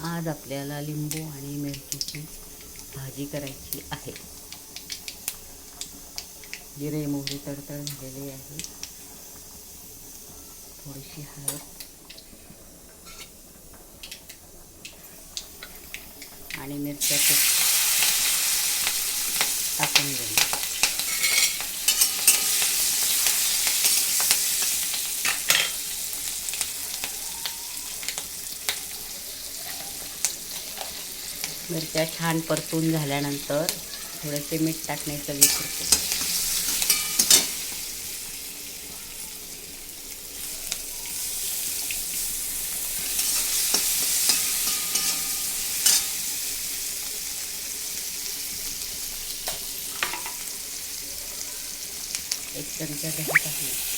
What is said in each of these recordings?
आज आपल्याला लिंबू आणि मिरचीची भाजी करायची आहे। जिरे मोहरी तडतड झालेली आहे। थोडीशी हळद आणि मिरच्या टाकून घेऊ। मिरच्या छान परतून झाल्यानंतर थोडेसे मीठ टाकण्याचं विसरतो। एक चमचा दही टाकले।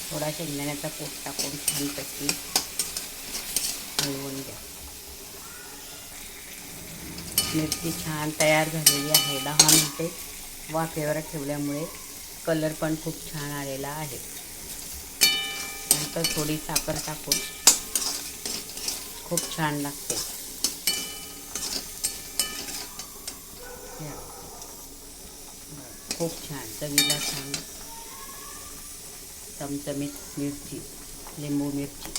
थोडा शेंगदाण्याचा कूट टाकून छानपैकी हलवून घ्या। मिरची छान तयार झालेली आहे। 10 मिनिटे वाफेवर ठेवल्यामुळे कलर पण खूप छान आलेला आहे। नंतर थोडी साखर टाकून खूप छान लागते। खूप छान चवीला छान चमचमीत मिरची, लिंबू मिरची।